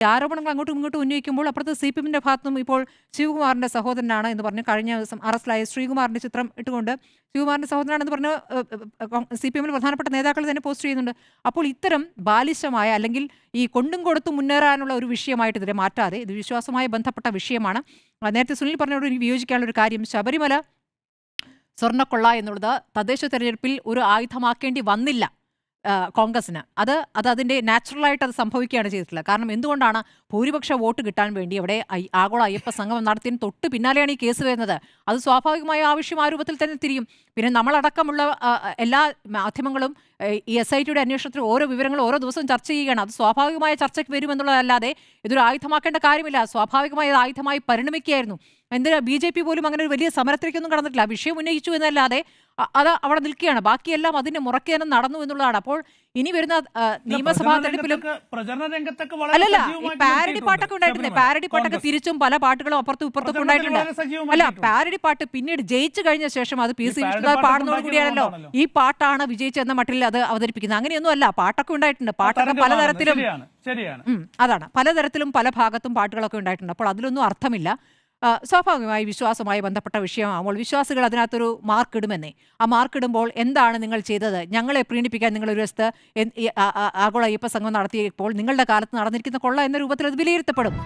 ആരോപണങ്ങൾ അങ്ങോട്ടും ഇങ്ങോട്ടും ഉന്നയിക്കുമ്പോൾ അപ്പുറത്ത് CPM-ന്റെ ഭാഗത്തും ഇപ്പോൾ ശിവകുമാറിന്റെ സഹോദരനാണ് എന്ന് പറഞ്ഞു കഴിഞ്ഞ ദിവസം അറസ്റ്റിലായ ശ്രീകുമാറിന്റെ ചിത്രം ഇട്ടുകൊണ്ട് ശിവകുമാറിന്റെ സഹോദരനാണെന്ന് പറഞ്ഞ് CPM-ൽ പ്രധാനപ്പെട്ട നേതാക്കൾ തന്നെ പോസ്റ്റ് ചെയ്യുന്നുണ്ട്. അപ്പോൾ ഇത്തരം ബാലിശമായ അല്ലെങ്കിൽ ഈ കൊണ്ടും കൊടുത്തും മുന്നേറാനുള്ള ഒരു വിഷയമായിട്ട് ഇതിനെ മാറ്റാതെ ഇത് വിശ്വാസവുമായി ബന്ധപ്പെട്ട വിഷയമാണ്. നേരത്തെ സുനിൽ പറഞ്ഞോട് എനിക്ക് വിയോജിക്കാനുള്ള ഒരു കാര്യം, ശബരിമല സ്വർണ്ണക്കൊള്ള എന്നുള്ളത് തദ്ദേശ തെരഞ്ഞെടുപ്പിൽ ഒരു ആയുധമാക്കേണ്ടി വന്നില്ല കോൺഗ്രസിന്. അതിന്റെ നാച്ചുറലായിട്ട് അത് സംഭവിക്കുകയാണ് ചെയ്തിട്ടുള്ളത്. കാരണം എന്തുകൊണ്ടാണ് ഭൂരിപക്ഷ വോട്ട് കിട്ടാൻ വേണ്ടി അവിടെ ആഗോള അയ്യപ്പ സംഗമം നടത്തിയതിന് തൊട്ട് പിന്നാലെയാണ് ഈ കേസ് വരുന്നത്. അത് സ്വാഭാവികമായ ആവശ്യം ആ രൂപത്തിൽ തന്നെ തിരിയും. പിന്നെ നമ്മളടക്കമുള്ള എല്ലാ മാധ്യമങ്ങളും ഈ SITയുടെ അന്വേഷണത്തിൽ ഓരോ വിവരങ്ങളും ഓരോ ദിവസവും ചർച്ച ചെയ്യുകയാണ്. അത് സ്വാഭാവികമായ ചർച്ചയ്ക്ക് വരുമെന്നുള്ളതല്ലാതെ ഇതൊരു ആയുധമാക്കേണ്ട കാര്യമില്ല. സ്വാഭാവികമായ ആയുധമായി പരിണമിക്കുകയായിരുന്നു. എന്തിനാ BJP പോലും അങ്ങനെ ഒരു വലിയ സമരത്തിലേക്കൊന്നും കടന്നിട്ടില്ല. വിഷയം ഉന്നയിച്ചു എന്നല്ലാതെ അത് അവിടെ നിൽക്കുകയാണ്. ബാക്കിയെല്ലാം അതിന്റെ മുറയ്ക്ക് തന്നെ നടന്നു എന്നുള്ളതാണ്. അപ്പോൾ ഇനി വരുന്ന നിയമസഭാ തെരഞ്ഞെടുപ്പിലും അല്ലല്ല ഈ പാരഡി പാട്ടൊക്കെ ഉണ്ടായിട്ടുണ്ട്. പാരഡി പാട്ടൊക്കെ തിരിച്ചും പല പാട്ടുകളും അപ്പുറത്തും ഇപ്പുറത്തൊക്കെ ഉണ്ടായിട്ടുണ്ട്. അല്ല, പാരഡി പാട്ട് പിന്നീട് ജയിച്ചു കഴിഞ്ഞ ശേഷം അത് PC വിഷ്ണുനാഥ് പാടുന്നതോട് കൂടിയാണല്ലോ ഈ പാട്ടാണ് വിജയിച്ചെന്ന മട്ടിൽ അത് അവതരിപ്പിക്കുന്നത്. അങ്ങനെയൊന്നും അല്ല, പാട്ടൊക്കെ ഉണ്ടായിട്ടുണ്ട്. പാട്ടൊക്കെ പലതരത്തിലും അതാണ് പലതരത്തിലും പല ഭാഗത്തും പാട്ടുകളൊക്കെ ഉണ്ടായിട്ടുണ്ട്. അപ്പോൾ അതിലൊന്നും അർത്ഥമില്ല. സ്വാഭാവികമായി വിശ്വാസവുമായി ബന്ധപ്പെട്ട വിഷയമാകുമ്പോൾ വിശ്വാസികൾ അതിനകത്തൊരു മാർക്കിടുമെന്നേ. ആ മാർക്കിടുമ്പോൾ എന്താണ് നിങ്ങൾ ചെയ്തത്, ഞങ്ങളെ പ്രീണിപ്പിക്കാൻ നിങ്ങൾ ഒരു വശത്ത് ആഗോള അയ്യപ്പ സംഘം നടത്തിയപ്പോൾ നിങ്ങളുടെ കാലത്ത് നടന്നിരിക്കുന്ന കൊള്ള എന്ന രൂപത്തിൽ അത് വിലയിരുത്തപ്പെടും.